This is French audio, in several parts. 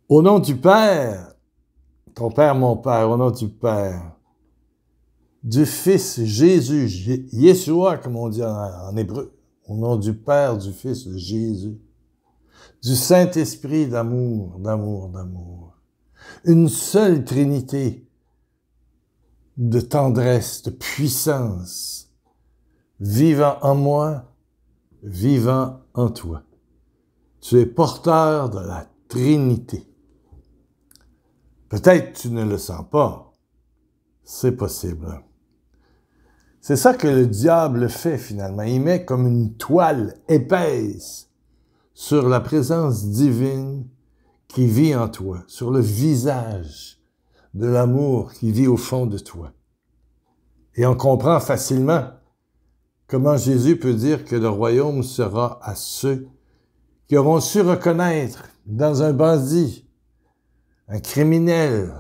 Au nom du Père, ton Père, mon Père, au nom du Père, du Fils Jésus, Yeshua, comme on dit en hébreu, au nom du Père, du Fils Jésus, du Saint-Esprit d'amour, d'amour, d'amour, une seule Trinité de tendresse, de puissance, vivant en moi, vivant en toi. Tu es porteur de la Trinité. Peut-être tu ne le sens pas. C'est possible. C'est ça que le diable fait finalement. Il met comme une toile épaisse sur la présence divine qui vit en toi, sur le visage de l'amour qui vit au fond de toi. Et on comprend facilement comment Jésus peut dire que le royaume sera à ceux qui auront su reconnaître dans un bandit, un criminel,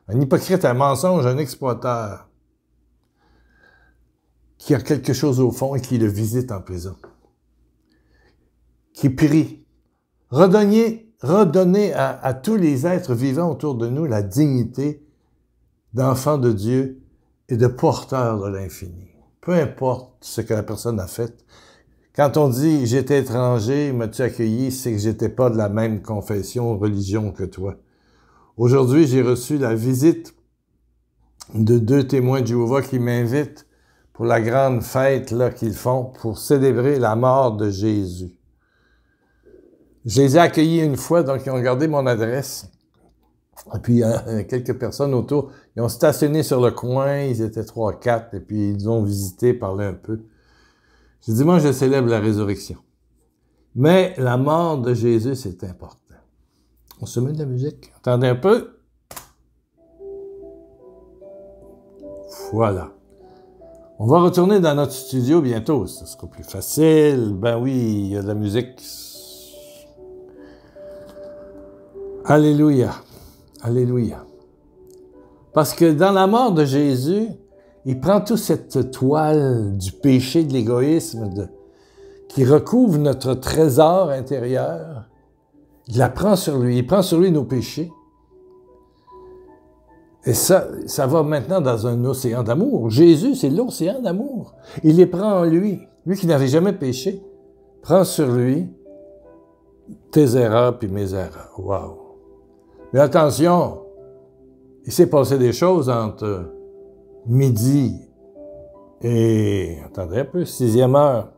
un hypocrite, un mensonge, un exploiteur, qui a quelque chose au fond et qui le visite en prison, qui prie. Redonner à tous les êtres vivants autour de nous la dignité d'enfants de Dieu et de porteurs de l'infini. Peu importe ce que la personne a fait. Quand on dit « j'étais étranger, m'as-tu accueilli », c'est que j'étais pas de la même confession, religion que toi. Aujourd'hui, j'ai reçu la visite de 2 témoins de Jéhovah qui m'invitent pour la grande fête là qu'ils font pour célébrer la mort de Jésus. Je les ai accueillis une fois, donc ils ont gardé mon adresse. Et puis, quelques personnes autour, ils ont stationné sur le coin, ils étaient 3-4, et puis ils ont visité, parlé un peu. J'ai dit, moi, je célèbre la résurrection. Mais la mort de Jésus, c'est important. On se met de la musique. Attendez un peu. Voilà. On va retourner dans notre studio bientôt. Ce sera plus facile. Ben oui, il y a de la musique. Alléluia. Alléluia. Parce que dans la mort de Jésus, il prend toute cette toile du péché, de l'égoïsme, qui recouvre notre trésor intérieur. Il la prend sur lui. Il prend sur lui nos péchés. Et ça va maintenant dans un océan d'amour. Jésus, c'est l'océan d'amour. Il les prend en lui. Lui qui n'avait jamais péché, prend sur lui tes erreurs puis mes erreurs. Wow! Mais attention, il s'est passé des choses entre midi et, attendez un peu, 6e heure.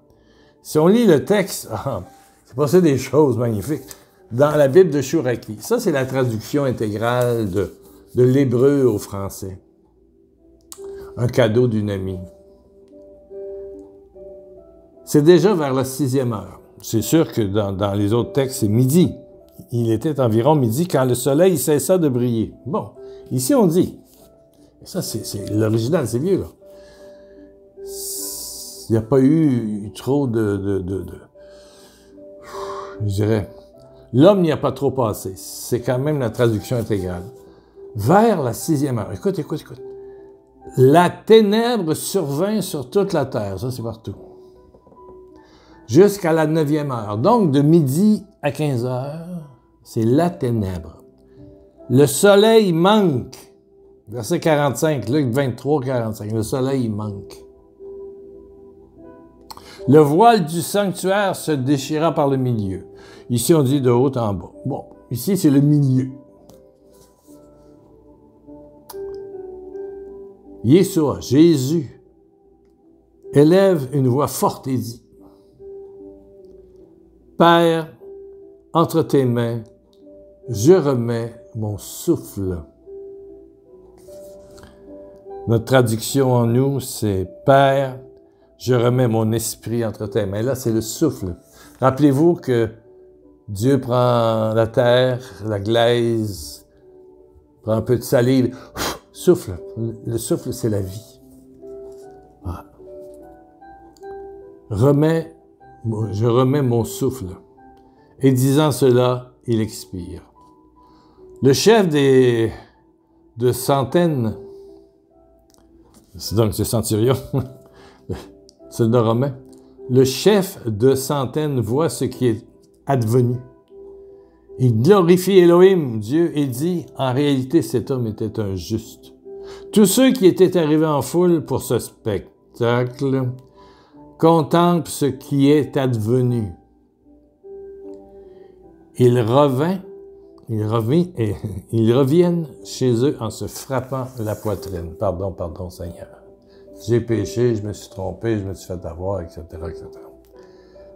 Si on lit le texte, il s'est passé des choses magnifiques dans la Bible de Chouraki. Ça, c'est la traduction intégrale de l'hébreu au français. Un cadeau d'une amie. C'est déjà vers la 6e heure. C'est sûr que dans les autres textes, c'est midi. Il était environ midi quand le soleil cessa de briller. Bon, ici on dit, ça c'est l'original, c'est vieux là. Il n'y a pas eu trop je dirais, l'homme n'y a pas trop passé. C'est quand même la traduction intégrale. Vers la 6e heure, écoute. La ténèbre survint sur toute la terre, ça c'est partout. Jusqu'à la 9e heure. Donc, de midi à 15 heures, c'est la ténèbre. Le soleil manque. Verset 45, Luc 23, 45. Le soleil manque. Le voile du sanctuaire se déchira par le milieu. Ici, on dit de haut en bas. Bon, ici, c'est le milieu. Yeshua, Jésus, élève une voix forte et dit, « Père, entre tes mains, je remets mon souffle. » Notre traduction en nous, c'est « Père, je remets mon esprit entre tes mains. » Là, c'est le souffle. Rappelez-vous que Dieu prend la terre, la glaise, prend un peu de salive, souffle. Le souffle, c'est la vie. Voilà. Je remets mon souffle. Et disant cela, il expire. Le chef de centaines, donc c'est centurion, soldat romain, le chef de centaines voit ce qui est advenu Il glorifie Elohim, Dieu, et dit, en réalité, cet homme était un juste. Tous ceux qui étaient arrivés en foule pour ce spectacle contemplent ce qui est advenu. Ils reviennent chez eux en se frappant la poitrine. Pardon, Seigneur. J'ai péché, je me suis trompé, je me suis fait avoir, etc., etc.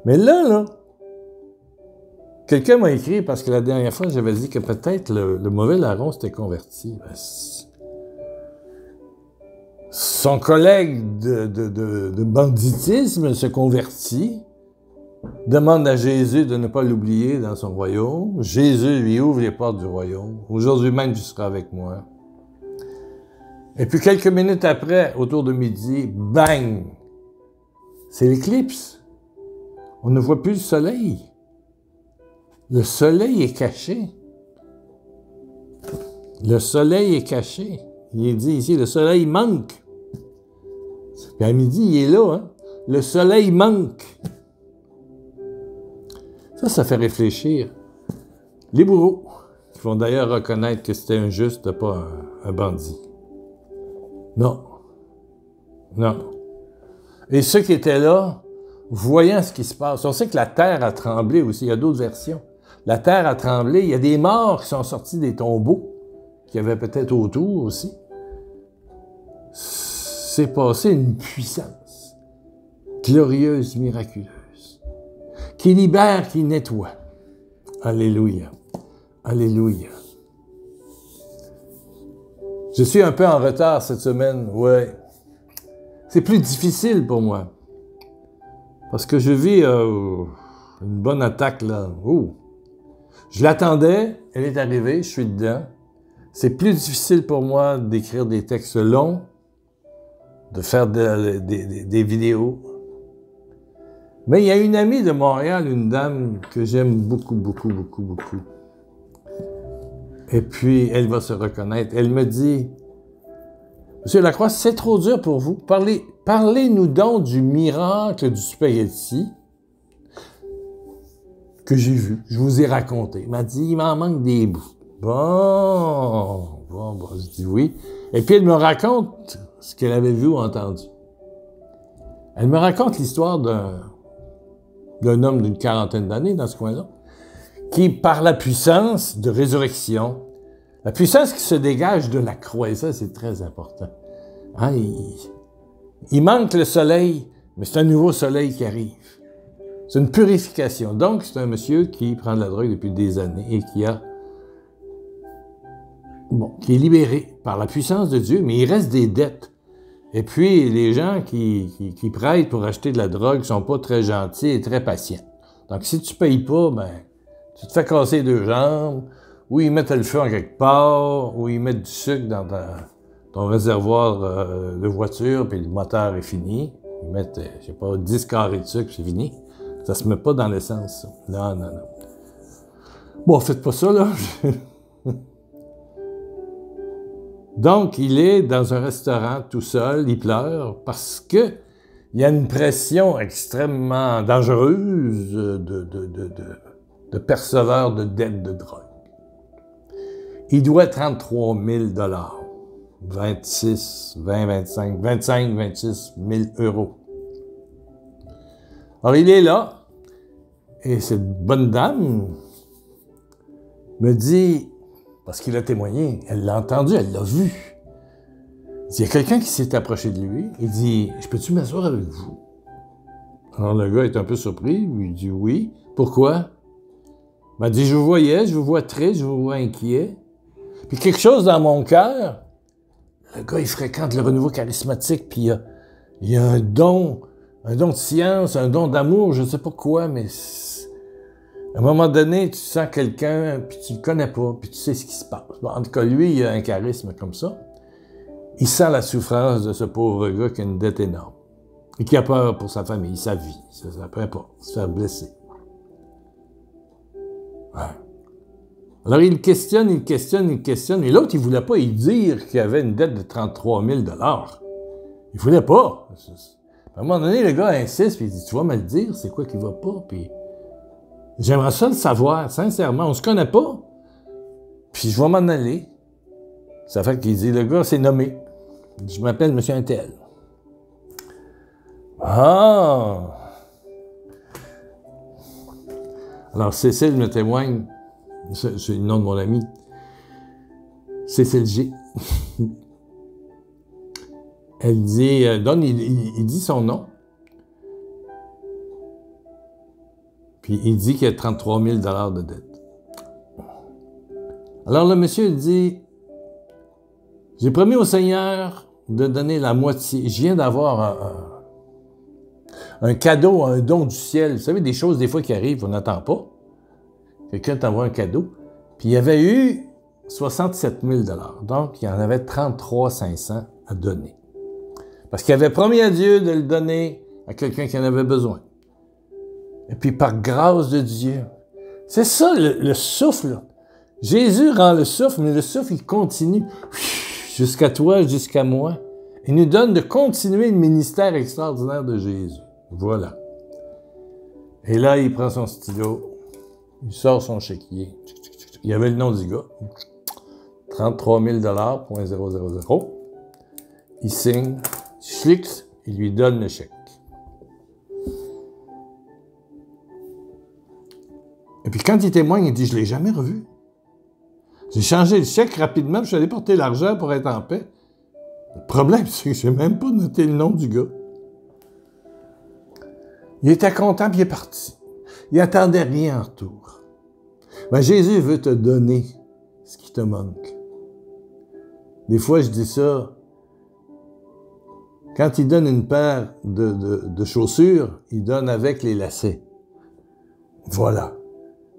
Mais là, quelqu'un m'a écrit, parce que la dernière fois, j'avais dit que peut-être le mauvais larron s'était converti. Son collègue de banditisme se convertit, demande à Jésus de ne pas l'oublier dans son royaume. Jésus lui ouvre les portes du royaume. Aujourd'hui même, tu seras avec moi. Et puis quelques minutes après, autour de midi, bang! C'est l'éclipse. On ne voit plus le soleil. Le soleil est caché. Le soleil est caché. Il est dit ici, le soleil manque. Puis à midi, il est là, hein? Le soleil manque. Ça fait réfléchir. Les bourreaux, qui vont d'ailleurs reconnaître que c'était un juste, pas un bandit. Non. Et ceux qui étaient là, voyant ce qui se passe, on sait que la terre a tremblé aussi, il y a d'autres versions. La terre a tremblé, il y a des morts qui sont sortis des tombeaux, qu'il y avait peut-être autour aussi. C'est passé une puissance glorieuse, miraculeuse, qui libère, qui nettoie. Alléluia. Alléluia. Je suis un peu en retard cette semaine, ouais. C'est plus difficile pour moi. Parce que je vis une bonne attaque, là. Je l'attendais, elle est arrivée, je suis dedans. C'est plus difficile pour moi d'écrire des textes longs, de faire des vidéos. Mais il y a une amie de Montréal, une dame que j'aime beaucoup. Et puis, elle va se reconnaître. Elle me dit, « Monsieur Lacroix, c'est trop dur pour vous. Parlez-nous donc du miracle du spaghetti que j'ai vu. Je vous ai raconté. » Elle m'a dit, « Il m'en manque des bouts. » Bon, je dis oui. Et puis, elle me raconte ce qu'elle avait vu ou entendu. Elle me raconte l'histoire d'un homme d'une quarantaine d'années dans ce coin-là, qui, par la puissance de résurrection, la puissance qui se dégage de la croix, et ça, c'est très important. Hein, il manque le soleil, mais c'est un nouveau soleil qui arrive. C'est une purification. Donc, c'est un monsieur qui prend de la drogue depuis des années et qui est libéré par la puissance de Dieu, mais il reste des dettes. Et puis, les gens qui prêtent pour acheter de la drogue sont pas très gentils et très patients. Donc, si tu payes pas, tu te fais casser 2 jambes, ou ils mettent le feu en quelque part, ou ils mettent du sucre dans ton réservoir de voiture, puis le moteur est fini. Ils mettent, 10 carrés de sucre, c'est fini. Ça se met pas dans l'essence, ça. Non. Bon, faites pas ça, là. Donc, il est dans un restaurant tout seul, il pleure, parce que il y a une pression extrêmement dangereuse de perceveurs de dettes de drogue. Il doit 33 000 $, 26 000 euros. Alors, il est là, et cette bonne dame me dit, parce qu'il a témoigné, elle l'a entendu, elle l'a vu. Il y a quelqu'un qui s'est approché de lui, il dit, « Je peux-tu m'asseoir avec vous? » Alors, le gars est un peu surpris, il dit, « Oui. » « Pourquoi? » Il m'a dit, « Je vous voyais, je vous vois triste, je vous vois inquiet. Puis quelque chose dans mon cœur, le gars, il fréquente le renouveau charismatique, puis il y a un don de science, un don d'amour, je ne sais pas quoi, mais à un moment donné, tu sens quelqu'un, puis tu le connais pas, puis tu sais ce qui se passe. Bon, en tout cas, lui, il a un charisme comme ça. Il sent la souffrance de ce pauvre gars qui a une dette énorme et qui a peur pour sa famille, sa vie, ça peu importe, se faire blesser. Ouais. Alors, il questionne, et l'autre, il voulait pas y dire qu'il avait une dette de 33 000 $. Il voulait pas. À un moment donné, le gars insiste, puis il dit, « Tu vas me le dire, c'est quoi qui va pas? » Puis J'aimerais ça le savoir, sincèrement. On se connaît pas. Puis je vais m'en aller. Ça fait qu'il dit, le gars s'est nommé. Je m'appelle M. Untel. Ah! Alors, Cécile me témoigne, c'est le nom de mon ami, Cécile G. Elle dit, il dit son nom. Puis il dit qu'il y a 33 000 $ de dette. Alors le monsieur dit, j'ai promis au Seigneur de donner la moitié. Je viens d'avoir un cadeau, un don du ciel. Vous savez, des choses des fois qui arrivent, on n'attend pas. Quelqu'un t'envoie un cadeau. Puis il y avait eu 67 000 $. Donc, il y en avait 33 500 à donner. Parce qu'il avait promis à Dieu de le donner à quelqu'un qui en avait besoin. Et puis, par grâce de Dieu. C'est ça, le souffle. Jésus rend le souffle, mais le souffle, il continue. Jusqu'à toi, jusqu'à moi. Il nous donne de continuer le ministère extraordinaire de Jésus. Voilà. Et là, il prend son stylo. Il sort son chéquier. Il y avait le nom du gars. 33 000 $, Il signe. Schlix, il lui donne le chèque. Et puis quand il témoigne, il dit, je ne l'ai jamais revu. J'ai changé le chèque rapidement, puis je suis allé porter l'argent pour être en paix. Le problème, c'est que je n'ai même pas noté le nom du gars. Il était content, puis il est parti. Il n'attendait rien en retour. Ben, Jésus veut te donner ce qui te manque. Des fois, je dis ça. Quand il donne une paire de chaussures, il donne avec les lacets. Voilà.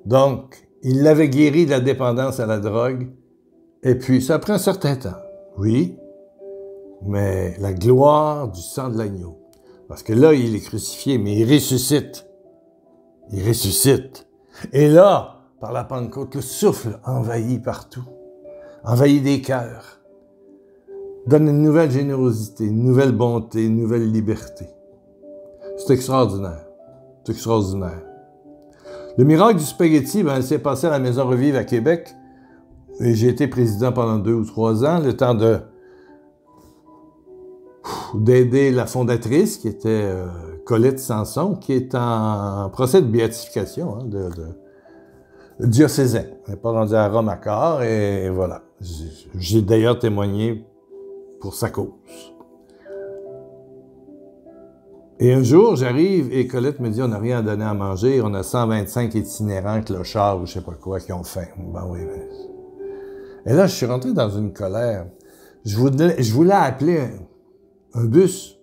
Donc, il l'avait guéri de la dépendance à la drogue, et puis ça prend un certain temps. Oui, mais la gloire du sang de l'agneau. Parce que là, il est crucifié, mais il ressuscite. Il ressuscite. Et là, par la Pentecôte, le souffle envahit partout. Envahit des cœurs. Donne une nouvelle générosité, une nouvelle bonté, une nouvelle liberté. C'est extraordinaire. C'est extraordinaire. Le miracle du spaghetti, ben, s'est passé à la Maison Revive à Québec. Et j'ai été président pendant 2 ou 3 ans, le temps d'aider la fondatrice, qui était Colette Sanson, qui est en procès de béatification, hein, de diocésain. Elle n'est pas rendue à Rome encore, et voilà. J'ai d'ailleurs témoigné pour sa cause. Et un jour, j'arrive et Colette me dit, on n'a rien à donner à manger, on a 125 itinérants, clochards ou je sais pas quoi, qui ont faim. Ben oui, mais... Et là, je suis rentré dans une colère. Je voulais appeler un bus,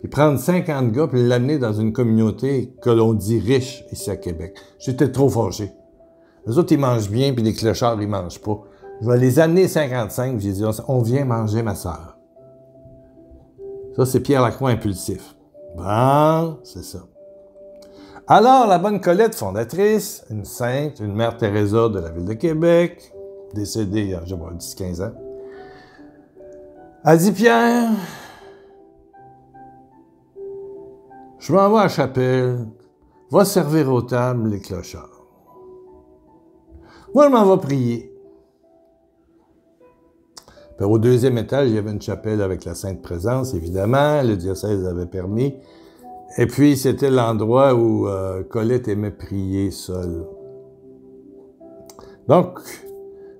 puis prendre 50 gars, puis l'amener dans une communauté que l'on dit riche ici à Québec. J'étais trop fâché. Les autres, ils mangent bien, puis les clochards, ils mangent pas. Je vais les amener 55, j'ai dit, on vient manger ma sœur. Ça, c'est Pierre Lacroix impulsif. Bon, c'est ça. Alors, la bonne Colette, fondatrice, une sainte, une mère Teresa de la ville de Québec, décédée il y a, je sais pas, 10-15 ans, a dit, Pierre, je m'en vais à la chapelle, va servir aux tables les clochards. Moi, je m'en vais prier. Puis au 2e étage, il y avait une chapelle avec la Sainte Présence, évidemment, le diocèse avait permis. Et puis, c'était l'endroit où Colette aimait prier seule. Donc,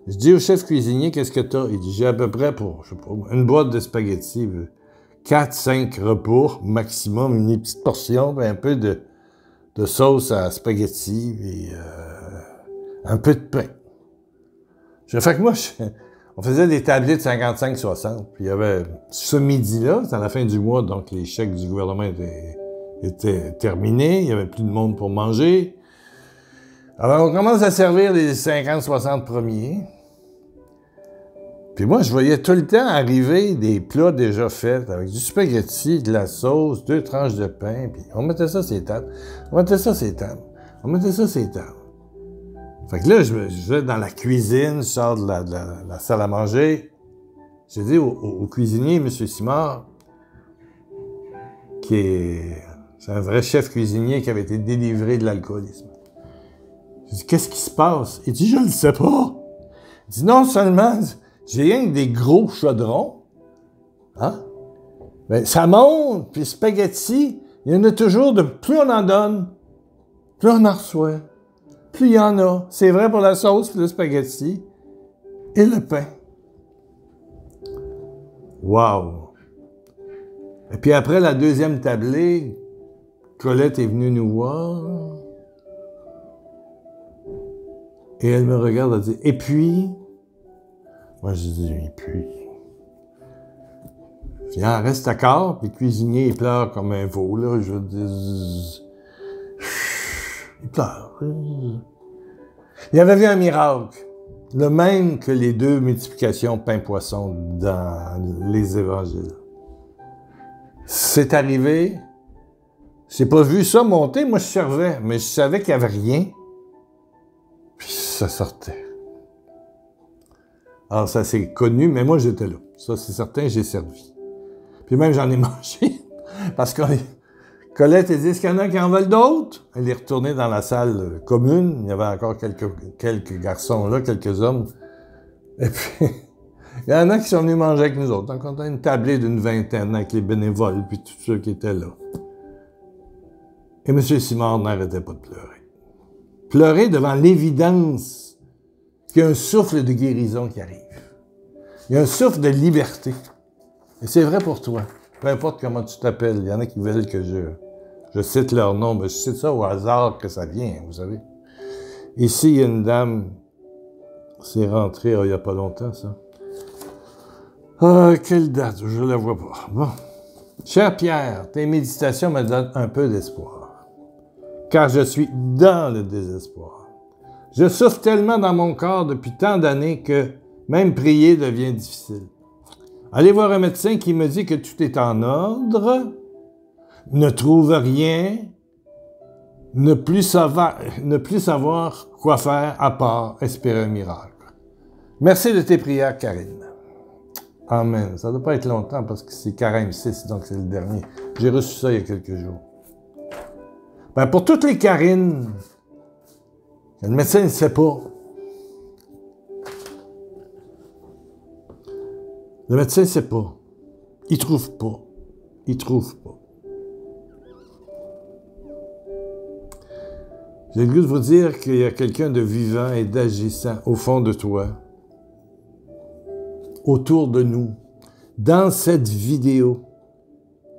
je dis au chef cuisinier, qu'est-ce que t'as? Il dit, j'ai à peu près pour, je sais pas, une boîte de spaghettis, 4-5 repas maximum, une petite portion, puis un peu de sauce à spaghettis, puis un peu de pain. Fait que moi, on faisait des tablés de 55-60, puis il y avait ce midi-là, c'est à la fin du mois, donc les chèques du gouvernement étaient terminés, il n'y avait plus de monde pour manger. Alors on commence à servir les 50-60 premiers. Puis moi, je voyais tout le temps arriver des plats déjà faits, avec du spaghetti, de la sauce, 2 tranches de pain, puis on mettait ça sur les tables, on mettait ça sur les tables, on mettait ça sur les tables. Fait que là, je vais dans la cuisine, je sors de la salle à manger. J'ai dit au cuisinier, M. Simard, c'est un vrai chef cuisinier qui avait été délivré de l'alcoolisme. Je dis, qu'est-ce qui se passe? Il dit, je ne sais pas. Il dit, non seulement, j'ai rien que des gros chaudrons, hein? Mais ça monte, puis spaghetti, il y en a toujours plus on en donne, plus on en reçoit. Plus il y en a. C'est vrai pour la sauce, puis le spaghetti et le pain. Wow! Et puis après la deuxième tablée, Colette est venue nous voir. Et elle me regarde, elle dit, et puis? Moi, je dis, et puis? Il en reste à quart, puis le cuisinier, il pleure comme un veau, là. Je dis, il pleure. Il avait vu un miracle, le même que les 2 multiplications pain-poisson dans les évangiles. C'est arrivé, j'ai pas vu ça monter, moi je servais, mais je savais qu'il n'y avait rien, puis ça sortait. Alors ça c'est connu, mais moi j'étais là. Ça c'est certain, j'ai servi. Puis même j'en ai mangé, parce que Colette a dit, est-ce qu'il y en a qui en veulent d'autres? Elle est retournée dans la salle commune. Il y avait encore quelques garçons là, quelques hommes. Et puis, il y en a qui sont venus manger avec nous autres. Donc, on a une tablée d'une vingtaine avec les bénévoles, puis tous ceux qui étaient là. Et M. Simard n'arrêtait pas de pleurer. Pleurer devant l'évidence qu'il y a un souffle de guérison qui arrive. Il y a un souffle de liberté. Et c'est vrai pour toi. Peu importe comment tu t'appelles, il y en a qui veulent que je cite leur nom, mais je cite ça au hasard que ça vient, vous savez. Ici, il y a une dame, c'est rentré il n'y a pas longtemps, ça. Ah, quelle date, je ne la vois pas. Bon. Cher Pierre, tes méditations me donnent un peu d'espoir, car je suis dans le désespoir. Je souffre tellement dans mon corps depuis tant d'années que même prier devient difficile. Allez voir un médecin qui me dit que tout est en ordre, ne trouve rien, ne plus savoir quoi faire à part espérer un miracle. Merci de tes prières, Karine. Amen. Ça ne doit pas être longtemps parce que c'est Carême 6, donc c'est le dernier. J'ai reçu ça il y a quelques jours. Ben, pour toutes les Karines, le médecin ne sait pas. Le médecin ne sait pas. Il ne trouve pas. Il ne trouve pas. J'ai le goût de vous dire qu'il y a quelqu'un de vivant et d'agissant au fond de toi, autour de nous, dans cette vidéo,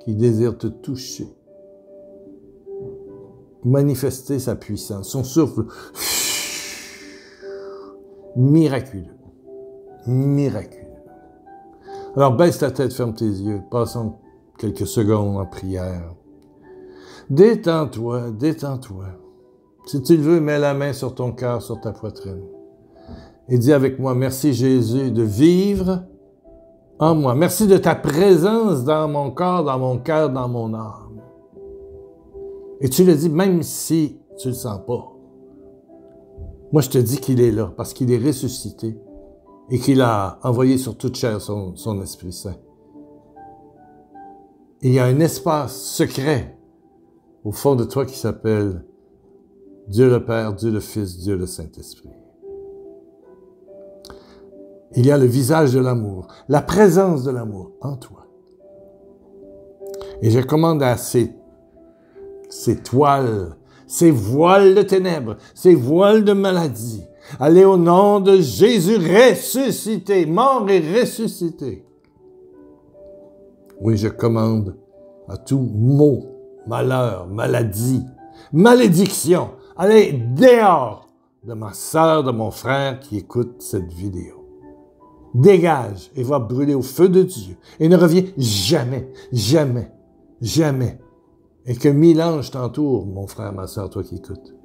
qui désire te toucher, manifester sa puissance, son souffle miraculeux. Miraculeux. Alors baisse ta tête, ferme tes yeux, passons quelques secondes en prière. Détends-toi, détends-toi. Si tu le veux, mets la main sur ton cœur, sur ta poitrine. Et dis avec moi, merci Jésus de vivre en moi. Merci de ta présence dans mon corps, dans mon cœur, dans mon âme. Et tu le dis même si tu ne le sens pas. Moi, je te dis qu'il est là, parce qu'il est ressuscité et qu'il a envoyé sur toute chair son Esprit Saint. Et il y a un espace secret au fond de toi qui s'appelle Dieu le Père, Dieu le Fils, Dieu le Saint-Esprit. Il y a le visage de l'amour, la présence de l'amour en toi. Et je commande à ces toiles, ces voiles de ténèbres, ces voiles de maladie, allez au nom de Jésus ressuscité, mort et ressuscité. Oui, je commande à tout mot, malheur, maladie, malédiction, allez dehors de ma sœur, de mon frère qui écoute cette vidéo. Dégage et va brûler au feu de Dieu et ne reviens jamais, jamais, jamais. Et que 1000 anges t'entourent, mon frère, ma sœur, toi qui écoutes,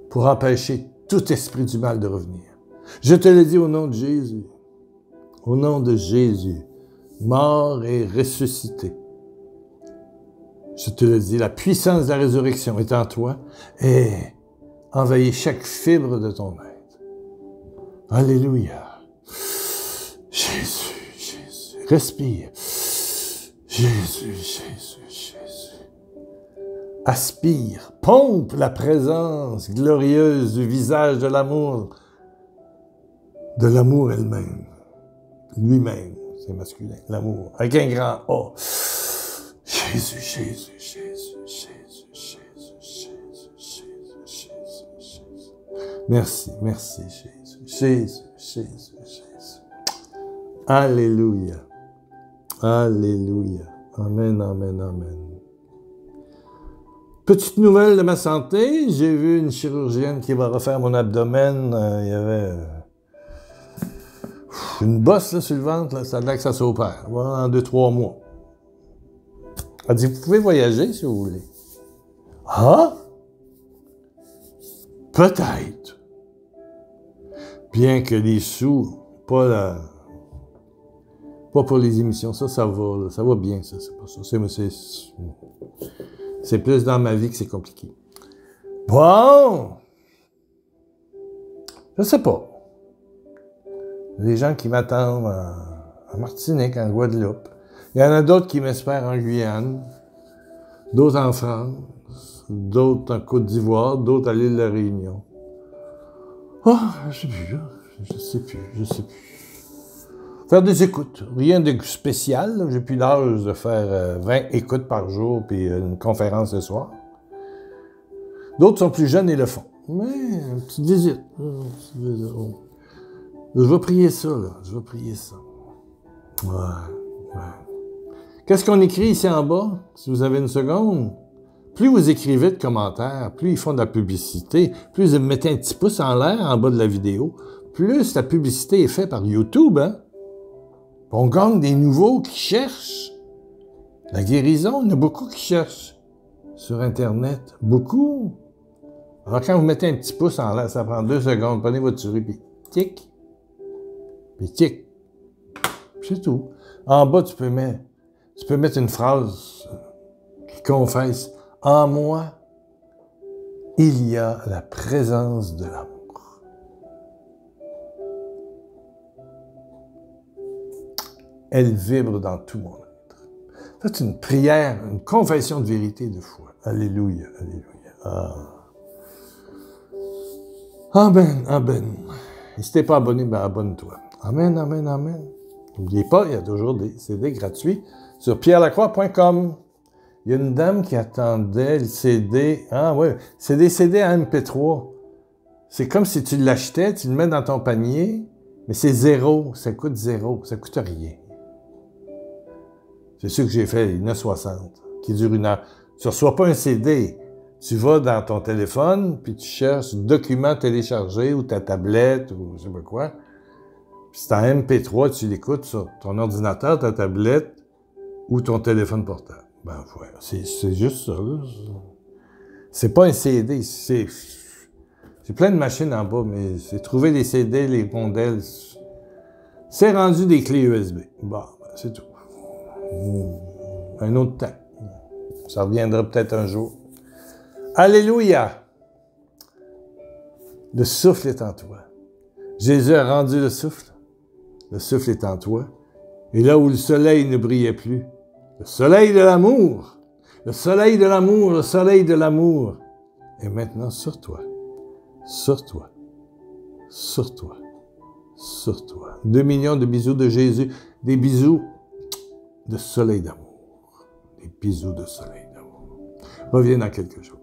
pour empêcher tout esprit du mal de revenir. Je te le dis au nom de Jésus, au nom de Jésus, mort et ressuscité. Je te le dis, la puissance de la résurrection est en toi et envahit chaque fibre de ton être. Alléluia. Jésus, Jésus. Respire. Jésus, Jésus, Jésus. aspire, pompe la présence glorieuse du visage de l'amour elle-même, lui-même, c'est masculin, l'amour, avec un grand A. Jésus, Jésus, Jésus, Jésus, Jésus, Jésus, Jésus, Jésus, Jésus. Merci, merci, Jésus, Jésus, Jésus, Jésus. Alléluia, Alléluia, Amen, Amen, Amen. Petite nouvelle de ma santé, j'ai vu une chirurgienne qui va refaire mon abdomen, il y avait une bosse là, sur le ventre, là, ça a l'air que ça s'opère, voilà, en 2-3 mois. Elle dit, vous pouvez voyager si vous voulez. Ah? Peut-être. Bien que les sous, pas pour les émissions, ça va, là, ça va bien, ça, c'est pas ça. C'est plus dans ma vie que c'est compliqué. Bon! Je sais pas. Il y a des gens qui m'attendent en Martinique, en Guadeloupe. Il y en a d'autres qui m'espèrent en Guyane, d'autres en France, d'autres en Côte d'Ivoire, d'autres à l'île de la Réunion. Oh, je sais plus. Faire des écoutes, rien de spécial. J'ai plus l'âge de faire 20 écoutes par jour puis une conférence le soir. D'autres sont plus jeunes et le font. Mais une petite visite. Je vais prier ça, là. Je vais prier ça. Ouais. Qu'est-ce qu'on écrit ici en bas, si vous avez une seconde? Plus vous écrivez de commentaires, plus ils font de la publicité, plus vous mettez un petit pouce en l'air en bas de la vidéo, plus la publicité est faite par YouTube, hein? On gagne des nouveaux qui cherchent la guérison. Il y en a beaucoup qui cherchent sur Internet. Beaucoup. Alors, quand vous mettez un petit pouce en l'air, ça prend 2 secondes. Prenez votre souris, puis tic, puis tic. C'est tout. En bas, tu peux mettre une phrase qui confesse « En moi, il y a la présence de l'amour. » Elle vibre dans tout mon être. C'est une prière, une confession de vérité de foi. Alléluia, alléluia. Ah. Amen, amen. Et si t'es pas abonné, ben abonne-toi. Amen, amen, amen. N'oubliez pas, il y a toujours des CD gratuits sur pierrelacroix.com. Il y a une dame qui attendait le CD. Ah ouais, c'est des CD à MP3. C'est comme si tu l'achetais, tu le mets dans ton panier, mais c'est 0, ça coûte 0, ça coûte rien. C'est ce que j'ai fait, il y en a 60, qui dure 1 heure. Tu ne reçois pas un CD. Tu vas dans ton téléphone, puis tu cherches document téléchargé ou ta tablette ou je sais pas quoi. Puis c'est en MP3, tu l'écoutes sur ton ordinateur, ta tablette ou ton téléphone portable. Ben voilà, c'est juste ça. C'est pas un CD, c'est plein de machines en bas, mais c'est trouver les CD, les rondelles. C'est rendu des clés USB. Bon, ben, c'est tout. Un autre temps. Ça reviendra peut-être un jour. Alléluia! Le souffle est en toi. Jésus a rendu le souffle. Le souffle est en toi. Et là où le soleil ne brillait plus, le soleil de l'amour, le soleil de l'amour, le soleil de l'amour est maintenant sur toi. Sur toi. Sur toi. Sur toi. 2 millions de bisous de Jésus. Des bisous de soleil d'amour. Des bisous de soleil d'amour. Reviens dans quelques jours.